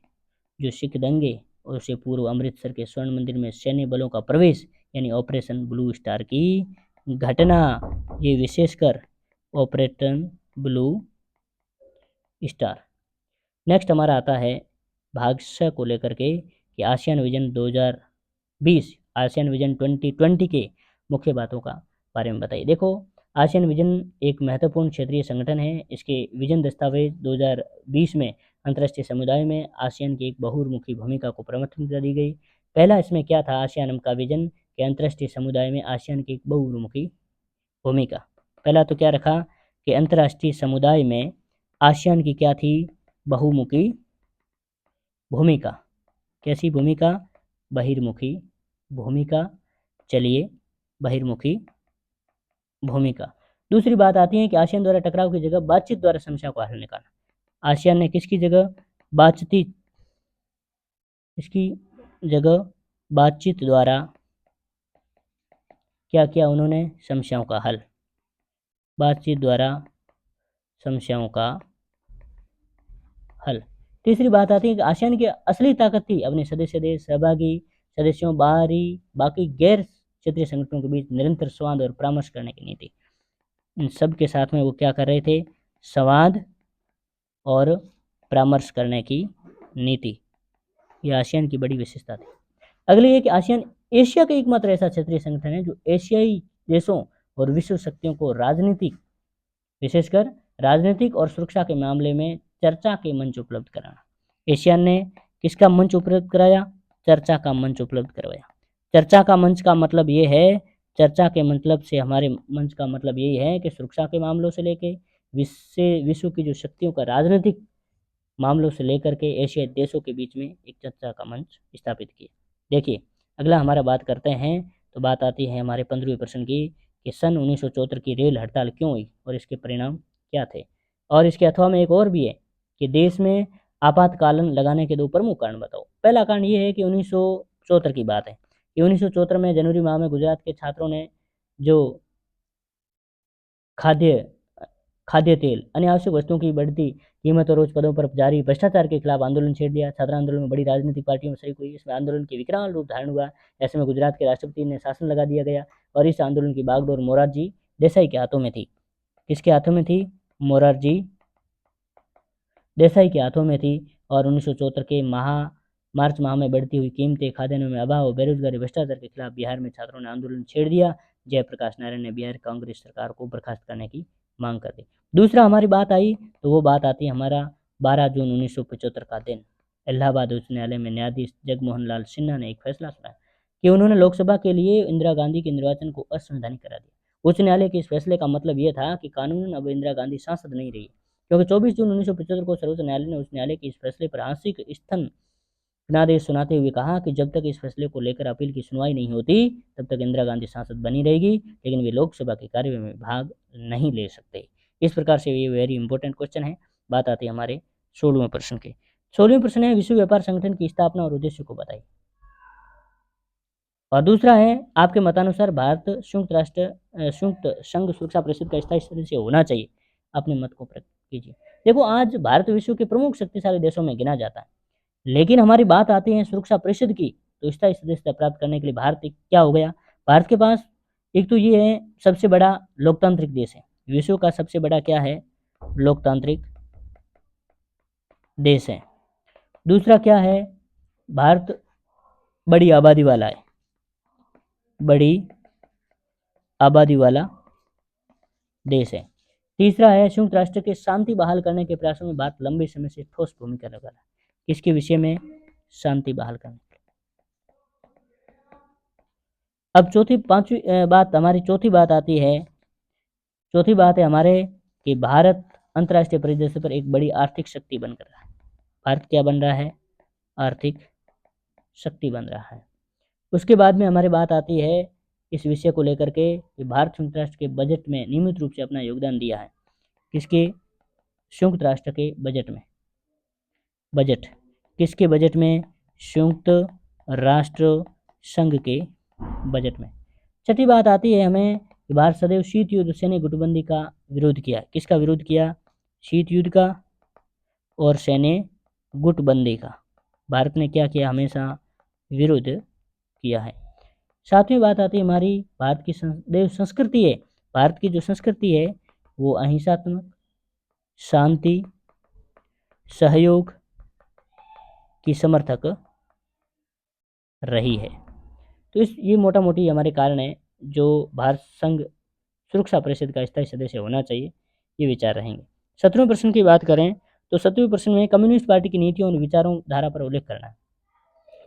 जो सिख दंगे और उससे पूर्व अमृतसर के स्वर्ण मंदिर में सैन्य बलों का प्रवेश यानी ऑपरेशन ब्लू स्टार की घटना, ये विशेषकर ऑपरेशन ब्लू स्टार। नेक्स्ट हमारा आता है भाषा को लेकर के कि आसियान विजन 2020, आसियान विजन 2020 के मुख्य बातों का बारे में बताइए। देखो, आसियान विजन एक महत्वपूर्ण क्षेत्रीय संगठन है। इसके विजन दस्तावेज 2020 में अंतर्राष्ट्रीय समुदाय में आसियान की एक बहुमुखी भूमिका को प्राथमिकता दी गई। पहला इसमें क्या था, आसियान का विजन कि अंतर्राष्ट्रीय समुदाय में आसियान की एक बहुमुखी भूमिका। पहला तो क्या रखा कि अंतर्राष्ट्रीय समुदाय में आसियान की क्या थी, बहुमुखी भूमिका। कैसी भूमिका, बहिर्मुखी भूमिका। चलिए बहिर्मुखी भूमिका। दूसरी बात आती है कि आसियान द्वारा टकराव की जगह बातचीत द्वारा समस्या को हल निकालना। आसियान ने किसकी जगह बातचीत इसकी जगह बातचीत द्वारा क्या किया उन्होंने, समस्याओं का हल। बातचीत द्वारा समस्याओं का हल। तीसरी बात आती है कि आसियान की असली ताकत थी अपने सदस्य देश, सहभागी सदस्यों, बाकी गैर क्षेत्रीय संगठनों के बीच निरंतर संवाद और परामर्श करने की नीति। इन सब के साथ में वो क्या कर रहे थे, संवाद और परामर्श करने की नीति। यह आसियान की बड़ी विशेषता थी। अगली है कि आसियान एशिया का एकमात्र ऐसा क्षेत्रीय संगठन है जो एशियाई देशों और विश्व शक्तियों को विशेषकर राजनीतिक और सुरक्षा के मामले में चर्चा के मंच उपलब्ध कराना। एशियान ने किसका मंच उपलब्ध कराया, चर्चा का मंच उपलब्ध करवाया। चर्चा का मंच का मतलब ये है, चर्चा के मतलब से हमारे मंच का मतलब यही है कि सुरक्षा के मामलों से लेके विश्व की जो शक्तियों का राजनीतिक मामलों से लेकर के एशियाई देशों के बीच में एक चर्चा का मंच स्थापित किया। देखिए अगला हमारा बात करते हैं तो बात आती है हमारे 15वें प्रश्न की कि सन 1974 की रेल हड़ताल क्यों हुई और इसके परिणाम क्या थे। और इसके अथवा में एक और भी है कि देश में आपातकालीन लगाने के दो प्रमुख कारण बताओ। पहला कारण ये है कि 1974 की बात है कि 1974 में जनवरी माह में गुजरात के छात्रों ने जो खाद्य तेल अन्य आवश्यक वस्तुओं की बढ़ती कीमत और उच्च पदों पर जारी भ्रष्टाचार के खिलाफ आंदोलन छेड़ दिया। छात्र आंदोलन में बड़ी राजनीतिक पार्टियों में शरीक हुई। इसमें आंदोलन के विकराल रूप धारण हुआ। ऐसे में गुजरात के राष्ट्रपति ने शासन लगा दिया गया और इस आंदोलन की बागडोर मोरारजी देसाई के हाथों में थी। किसके हाथों में थी, मोरारजी देसाई के हाथों में थी। और 1974 के मार्च माह में बढ़ती हुई कीमतें, खाद्यान्नों में अभाव, बेरोजगारी, भ्रष्टाचार के खिलाफ बिहार में छात्रों ने आंदोलन छेड़ दिया। जयप्रकाश नारायण ने बिहार कांग्रेस सरकार को बर्खास्त करने की मांग कर दी। दूसरा हमारी बात आई तो वो बात आती है हमारा 12 जून 1975 का दिन। इलाहाबाद उच्च न्यायालय में न्यायाधीश जगमोहन लाल सिन्हा ने एक फैसला सुनाया कि उन्होंने लोकसभा के लिए इंदिरा गांधी के निर्वाचन को असंवैधानिक करा दिया। उच्च न्यायालय के इस फैसले का मतलब यह था कि कानूनन अब इंदिरा गांधी सांसद नहीं रही, क्योंकि 24 जून 1975 को सर्वोच्च न्यायालय ने उच्च न्यायालय के इस फैसले पर आंशिक स्थगनादेश सुनाते हुए कहा कि जब तक इस फैसले को लेकर अपील की सुनवाई नहीं होती तब तक इंदिरा गांधी सांसद बनी रहेगी, लेकिन वे लोकसभा की कार्यवाही में भाग नहीं ले सकते। इस प्रकार से ये वेरी इंपॉर्टेंट क्वेश्चन है। बात आती है हमारे 16वें प्रश्न के। 16वें प्रश्न है विश्व व्यापार संगठन की स्थापना और उद्देश्य को बताइए। और दूसरा है आपके मतानुसार भारत संयुक्त संघ सुरक्षा परिषद का स्थायी सदस्य होना चाहिए। अपने मत को प्रकट कीजिए। देखो आज भारत विश्व के प्रमुख शक्तिशाली देशों में गिना जाता है, लेकिन हमारी बात आती है सुरक्षा परिषद की, तो स्थायी सदस्यता प्राप्त करने के लिए भारत क्या हो गया, भारत के पास एक तो ये है सबसे बड़ा लोकतांत्रिक देश है। विश्व का सबसे बड़ा क्या है, लोकतांत्रिक देश है। दूसरा क्या है, भारत बड़ी आबादी वाला है, बड़ी आबादी वाला देश है। तीसरा है संयुक्त राष्ट्र के शांति बहाल करने के प्रयासों में भारत लंबे समय से ठोस भूमिका निभा रहा है। किसके विषय में, शांति बहाल करने। अब पांचवी बात हमारी चौथी बात आती है। चौथी बात है हमारे कि भारत अंतर्राष्ट्रीय परिदृश्य पर एक बड़ी आर्थिक शक्ति बनकर रहा है। भारत क्या बन रहा है, आर्थिक शक्ति बन रहा है। उसके बाद में हमारी बात आती है इस विषय को लेकर के कि भारत संयुक्त राष्ट्र के बजट में नियमित रूप से अपना योगदान दिया है। किसके, संयुक्त राष्ट्र के बजट में। बजट किसके बजट में, संयुक्त राष्ट्र संघ के बजट में। छठी बात आती है हमें कि भारत सदैव शीत युद्ध सैन्य गुटबंदी का विरोध किया। किसका विरोध किया, शीत युद्ध का और सैन्य गुटबंदी का भारत ने क्या किया, हमेशा विरोध किया है। सातवीं बात आती है हमारी भारत की सदैव संस्कृति है। भारत की जो संस्कृति है वो अहिंसात्मक, शांति, सहयोग की समर्थक रही है। तो ये मोटा मोटी हमारे कारण है जो भारत संघ सुरक्षा परिषद का स्थायी सदस्य होना चाहिए, ये विचार रहेंगे। 17वें प्रश्न की बात करें तो 17वें प्रश्न में कम्युनिस्ट पार्टी की नीतियों और विचारों धारा पर उल्लेख करना है।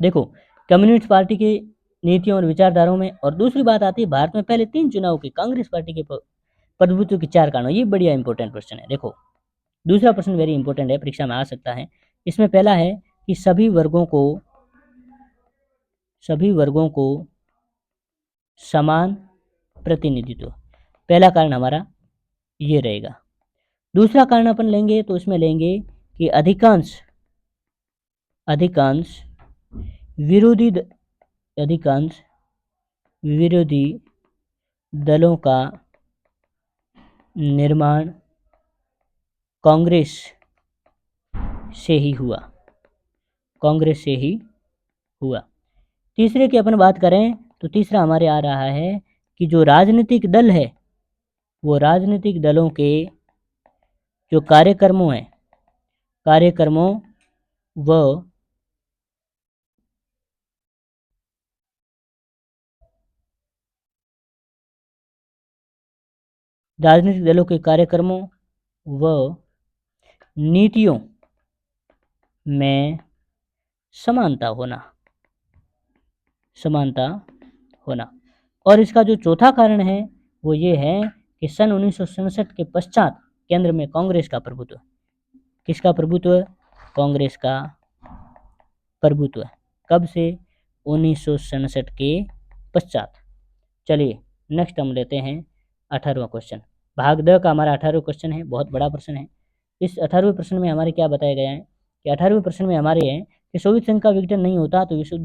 देखो कम्युनिस्ट पार्टी की नीतियों और विचारधाराओं में, और दूसरी बात आती है भारत में पहले 3 चुनाव के कांग्रेस पार्टी के प्रभुत्व के 4 कारण। ये बढ़िया इंपॉर्टेंट क्वेश्चन है। देखो दूसरा प्रश्न वेरी इंपॉर्टेंट है, परीक्षा में आ सकता है। इसमें पहला है कि सभी वर्गों को समान प्रतिनिधित्व। पहला कारण हमारा ये रहेगा। दूसरा कारण अपन लेंगे तो इसमें लेंगे कि अधिकांश विरोधी अधिकांश विरोधी दलों का निर्माण कांग्रेस से ही हुआ। तीसरे की अपन बात करें तो तीसरा हमारे आ रहा है कि जो राजनीतिक दल है वो राजनीतिक दलों के जो कार्यक्रमों व राजनीतिक दलों के कार्यक्रमों व नीतियों में समानता होना। और इसका जो चौथा कारण है वो ये है कि सन 1967 के पश्चात केंद्र में कांग्रेस का प्रभुत्व। किसका प्रभुत्व? कांग्रेस का प्रभुत्व। कब से? 1967 के पश्चात। चलिए नेक्स्ट हम लेते हैं 18वां क्वेश्चन। भाग द का हमारा 18वां क्वेश्चन है, बहुत बड़ा प्रश्न है। इस 18वें प्रश्न में हमारे क्या बताया गया है कि 18वें प्रश्न में हमारे है कि सोवियत संघ का विघटन नहीं होता तो विश्व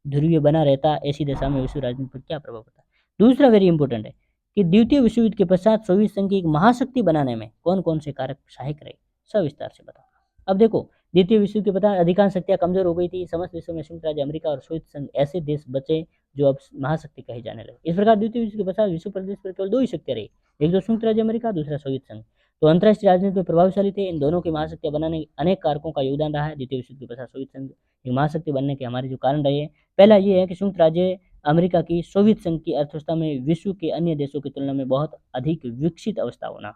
ध्रुवीय बना रहता, ऐसी दशा में विश्व राजनीति पर क्या प्रभाव पड़ता। दूसरा वेरी इंपॉर्टेंट है कि द्वितीय विश्व युद्ध के पश्चात सोवियत संघ की एक महाशक्ति बनाने में कौन कौन से कारक सहायक रहे, सविस्तार से बताओ। अब देखो, द्वितीय विश्व युद्ध के पश्चात अधिकांश शक्तियां कमजोर हो गई थी। समस्त विश्व में संयुक्त राज्य अमेरिका और सोवियत संघ ऐसे देश बचे जो अब महाशक्ति कहे जाने लगे। इस प्रकार द्वितीय विश्व के पश्चात विश्व प्रदेश पर केवल दो ही शक्तियां रही, एक तो संयुक्त राज्य अमेरिका, दूसरा सोवियत संघ। तो अंतर्राष्ट्रीय राजनीति में प्रभावशाली थे। इन दोनों की महाशक्तियां बनाने के अनेक कारकों का योगदान रहा है। द्वितीय विश्व युद्ध के पश्चात सोवियत संघ एक महाशक्ति बनने के हमारे जो कारण रहे हैं, पहला ये है कि संयुक्त राज्य अमेरिका की सोवियत संघ की अर्थव्यवस्था में विश्व के अन्य देशों की तुलना में बहुत अधिक विकसित अवस्था होना।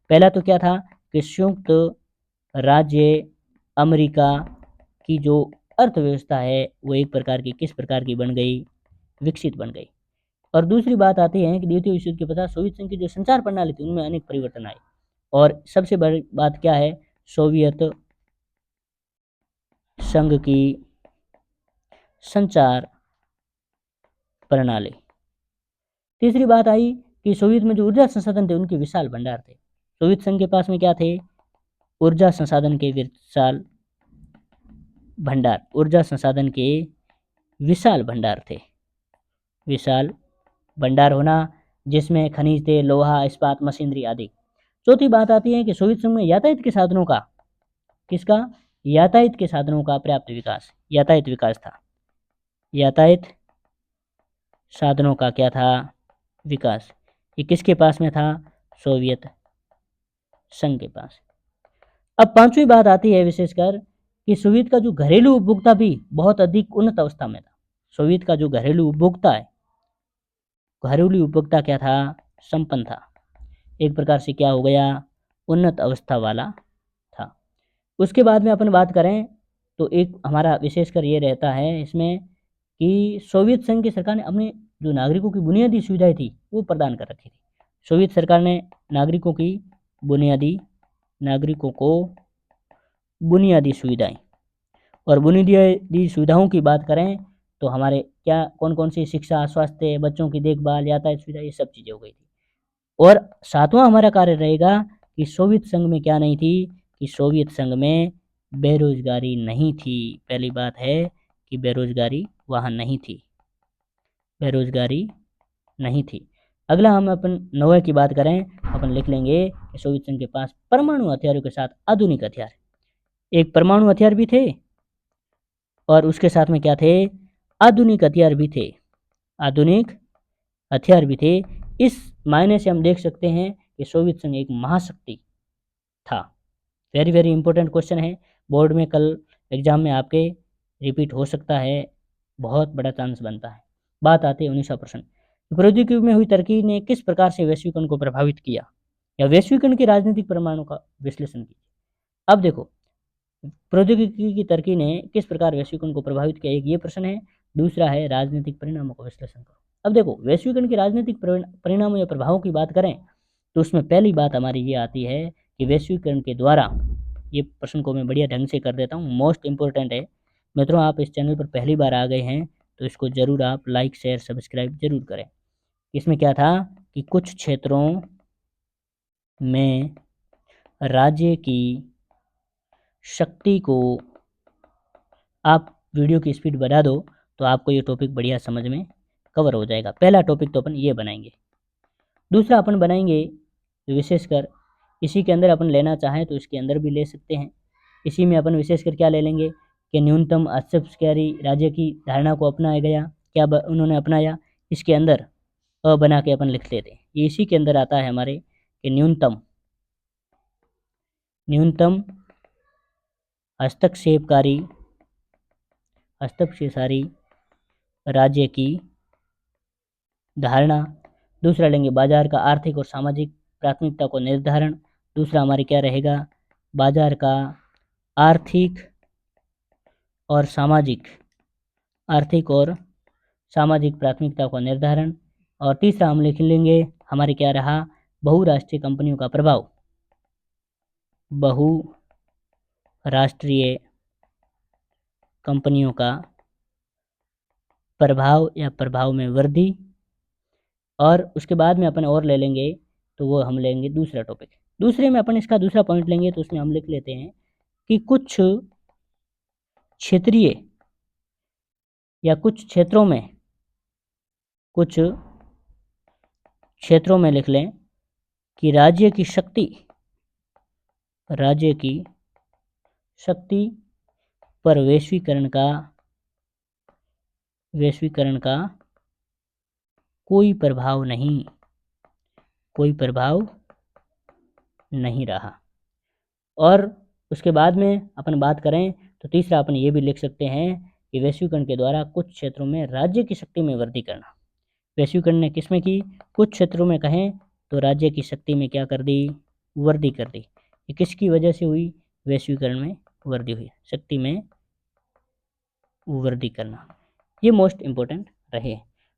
पहला तो क्या था कि संयुक्त राज्य अमेरिका की जो अर्थव्यवस्था है वो एक प्रकार की किस प्रकार की बन गई, विकसित बन गई। और दूसरी बात आती है कि द्वितीय विश्व युद्ध के पश्चात सोवियत संघ की जो संचार प्रणाली थी उनमें अनेक परिवर्तन आए। और सबसे बड़ी बात क्या है, सोवियत संघ की संचार प्रणाली। तीसरी बात आई कि सोवियत में जो ऊर्जा संसाधन थे उनके विशाल भंडार थे। सोवियत संघ के पास में क्या थे? ऊर्जा संसाधन के विशाल भंडार थे। विशाल भंडार होना जिसमें खनिज थे, लोहा, इस्पात, मशीनरी आदि। चौथी बात आती है कि सोवियत संघ में यातायात के साधनों का पर्याप्त विकास, यातायात विकास था। यातायात साधनों का क्या था? विकास। ये किसके पास में था? सोवियत संघ के पास। अब पांचवी बात आती है विशेषकर कि सोवियत का जो घरेलू उपभोक्ता भी बहुत अधिक उन्नत अवस्था में था। सोवियत का जो घरेलू उपभोक्ता क्या था? संपन्न था। एक प्रकार से क्या हो गया? उन्नत अवस्था वाला था। उसके बाद में अपन बात करें तो एक हमारा विशेषकर ये रहता है इसमें कि सोवियत संघ की सरकार ने अपने जो नागरिकों की बुनियादी सुविधाएं थी वो प्रदान कर रखी थी। सोवियत सरकार ने नागरिकों को बुनियादी सुविधाएं, और बुनियादी सुविधाओं की बात करें तो हमारे क्या कौन कौन सी, शिक्षा, स्वास्थ्य, बच्चों की देखभाल, यातायात सुविधा, ये सब चीज़ें हो गई थी। और सातवां हमारा कार्य रहेगा कि सोवियत संघ में क्या नहीं थी, कि सोवियत संघ में बेरोजगारी नहीं थी। पहली बात है कि बेरोजगारी वहाँ नहीं थी। अगला हम अपन 9वें की बात करें, अपन लिख लेंगे कि सोवियत संघ के पास परमाणु हथियारों के साथ आधुनिक हथियार, एक परमाणु हथियार भी थे और उसके साथ में क्या थे? आधुनिक हथियार भी थे। इस मायने से हम देख सकते हैं कि सोवियत संघ एक महाशक्ति था। वेरी वेरी इंपॉर्टेंट क्वेश्चन है, बोर्ड में कल एग्जाम में आपके रिपीट हो सकता है, बहुत बड़ा चांस बनता है। बात आती है 19वां प्रश्न, प्रौद्योगिकी में हुई तरक्की ने किस प्रकार से वैश्वीकरण को प्रभावित किया, या वैश्वीकरण के राजनीतिक परिणामों का विश्लेषण कीजिए। अब देखो, प्रौद्योगिकी की तरक्की ने किस प्रकार वैश्वीकरण को प्रभावित किया, एक ये प्रश्न है। दूसरा है राजनीतिक परिणामों का विश्लेषण करो। अब देखो, वैश्वीकरण के राजनीतिक परिणामों या प्रभावों की बात करें तो उसमें पहली बात हमारी ये आती है कि वैश्वीकरण के द्वारा, ये प्रश्न को मैं बढ़िया ढंग से कर देता हूँ, मोस्ट इंपॉर्टेंट है। मित्रों, आप इस चैनल पर पहली बार आ गए हैं तो इसको जरूर आप लाइक, शेयर, सब्सक्राइब जरूर करें। इसमें क्या था कि कुछ क्षेत्रों में राज्य की शक्ति को, आप वीडियो की स्पीड बढ़ा दो तो आपको ये टॉपिक बढ़िया समझ में कवर हो जाएगा। पहला टॉपिक तो अपन ये बनाएंगे। दूसरा अपन बनाएंगे विशेषकर, इसी के अंदर अपन लेना चाहें तो इसके अंदर भी ले सकते हैं। इसी में अपन विशेषकर क्या ले लेंगे कि न्यूनतम आश्चर्यकारी राज्य की धारणा को अपनाया गया, क्या उन्होंने अपनाया, इसके अंदर अ बना के अपन लिख लेते हैं। ये इसी के अंदर आता है हमारे कि न्यूनतम हस्तक्षेपकारी राज्य की धारणा। दूसरा लेंगे बाजार का आर्थिक और सामाजिक प्राथमिकता को निर्धारण। दूसरा हमारे क्या रहेगा, बाजार का आर्थिक और सामाजिक प्राथमिकता को निर्धारण। और तीसरा हम लिख लेंगे हमारे क्या रहा, बहुराष्ट्रीय कंपनियों का प्रभाव, बहुराष्ट्रीय कंपनियों का प्रभाव या प्रभाव में वृद्धि। और उसके बाद में अपन और ले लेंगे तो वो हम लेंगे दूसरा टॉपिक। दूसरे में अपन इसका दूसरा पॉइंट लेंगे तो उसमें हम लिख लेते हैं कि कुछ क्षेत्रीय या कुछ क्षेत्रों में लिख लें कि राज्य की शक्ति पर वैश्वीकरण का कोई प्रभाव नहीं रहा। और उसके बाद में अपन बात करें तो तीसरा अपन ये भी लिख सकते हैं कि वैश्वीकरण के द्वारा कुछ क्षेत्रों में राज्य की शक्ति में वृद्धि करना। वैश्वीकरण ने किसमें की, कुछ क्षेत्रों में कहें तो राज्य की शक्ति में क्या कर दी, वृद्धि कर दी। ये किसकी वजह से हुई, वैश्वीकरण में वृद्धि हुई, शक्ति में वृद्धि करना। ये मोस्ट इम्पोर्टेंट रहे।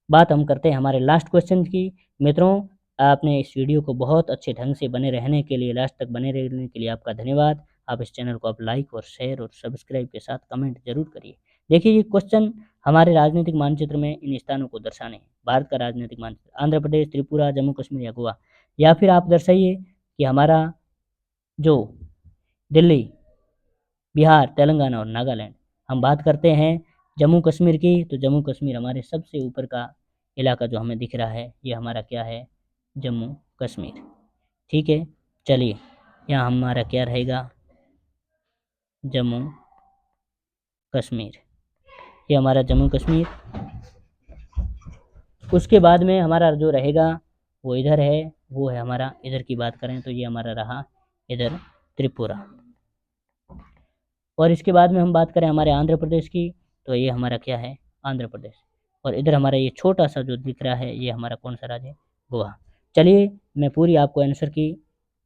बात हम करते हैं हमारे लास्ट क्वेश्चन की। मित्रों, आपने इस वीडियो को बहुत अच्छे ढंग से बने रहने के लिए, लास्ट तक बने रहने के लिए आपका धन्यवाद। आप इस चैनल को आप लाइक और शेयर और सब्सक्राइब के साथ कमेंट जरूर करिए। देखिए ये क्वेश्चन हमारे राजनीतिक मानचित्र में इन स्थानों को दर्शाने हैं। भारत का राजनीतिक मानचित्र, आंध्र प्रदेश, त्रिपुरा, जम्मू कश्मीर या गोवा। या फिर आप दर्शाइए कि हमारा जो दिल्ली, बिहार, तेलंगाना और नागालैंड। हम बात करते हैं जम्मू कश्मीर की, तो जम्मू कश्मीर हमारे सबसे ऊपर का इलाका जो हमें दिख रहा है, ये हमारा क्या है, जम्मू कश्मीर। ठीक है, चलिए यहाँ हमारा क्या रहेगा, जम्मू कश्मीर। ये हमारा जम्मू कश्मीर। उसके बाद में हमारा जो रहेगा वो इधर है, वो है हमारा, इधर की बात करें तो ये हमारा रहा इधर त्रिपुरा। और इसके बाद में हम बात करें हमारे आंध्र प्रदेश की, तो ये हमारा क्या है, आंध्र प्रदेश। और इधर हमारा ये छोटा सा जो दिख रहा है, ये हमारा कौन सा राज्य है, गोवा। चलिए मैं पूरी आपको आंसर की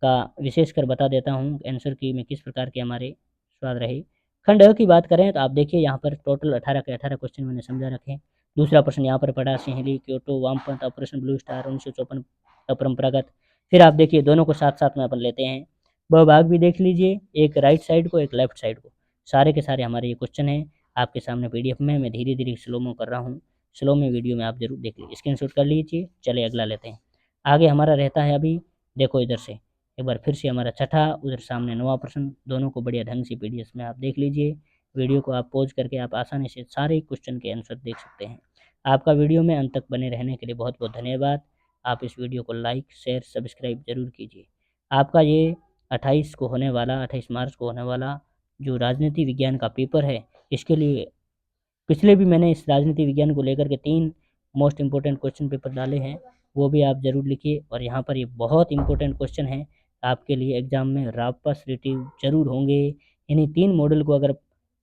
का विशेष कर बता देता हूँ, आंसर की में किस प्रकार के हमारे स्वाद रहे। खंड अ की बात करें तो आप देखिए यहाँ पर टोटल 18 के 18 क्वेश्चन मैंने समझा रखे हैं। दूसरा प्रश्न यहाँ पर पड़ा, Sinhali, Kyoto, वामपंथ, operation blue star, 1954, अपरंपरागत। फिर आप देखिए दोनों को साथ साथ में अपन लेते हैं। ब भाग भी देख लीजिए, एक राइट साइड को, एक लेफ्ट साइड को। सारे के सारे हमारे ये क्वेश्चन हैं आपके सामने पीडीएफ में। मैं धीरे धीरे स्लो में कर रहा हूँ, स्लो में वीडियो में आप जरूर देख लीजिए, स्क्रीनशॉट कर लीजिए। चले अगला लेते हैं। आगे हमारा रहता है अभी, देखो इधर से एक बार फिर से हमारा छठा, उधर सामने 9वां प्रश्न। दोनों को बढ़िया ढंग से पीडीएफ में आप देख लीजिए। वीडियो को आप पॉज करके आप आसानी से सारे क्वेश्चन के आंसर देख सकते हैं। आपका वीडियो में अंत तक बने रहने के लिए बहुत बहुत धन्यवाद। आप इस वीडियो को लाइक, शेयर, सब्सक्राइब जरूर कीजिए। आपका ये 28 मार्च को होने वाला जो राजनीति विज्ञान का पेपर है, इसके लिए पिछले भी मैंने इस राजनीति विज्ञान को लेकर के 3 मोस्ट इम्पोर्टेंट क्वेश्चन पेपर डाले हैं, वो भी आप ज़रूर लिखिए। और यहाँ पर ये बहुत इंपॉर्टेंट क्वेश्चन है आपके लिए, एग्जाम में वापस रिटीव जरूर होंगे। इन्हीं 3 मॉडल को अगर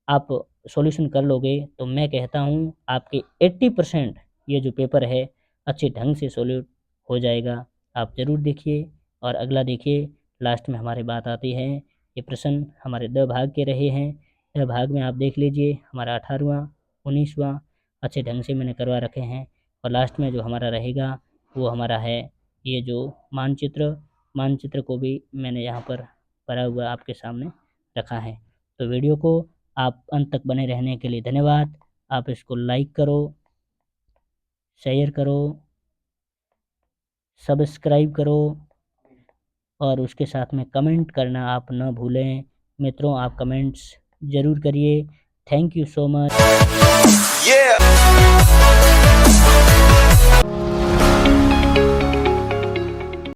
आप सॉल्यूशन कर लोगे तो मैं कहता हूँ आपके 80% ये जो पेपर है अच्छे ढंग से सॉल्यूट हो जाएगा। आप ज़रूर देखिए। और अगला देखिए, लास्ट में हमारी बात आती है, ये प्रश्न हमारे 2 भाग के रहे हैं। 2 भाग में आप देख लीजिए, हमारा 18वां, 19वां अच्छे ढंग से मैंने करवा रखे हैं। और लास्ट में जो हमारा रहेगा वो हमारा है ये जो मानचित्र को भी मैंने यहाँ पर भरा हुआ आपके सामने रखा है। तो वीडियो को आप अंत तक बने रहने के लिए धन्यवाद। आप इसको लाइक करो, शेयर करो, सब्सक्राइब करो और उसके साथ में कमेंट करना आप न भूलें। मित्रों, आप कमेंट्स ज़रूर करिए। Thank you so much.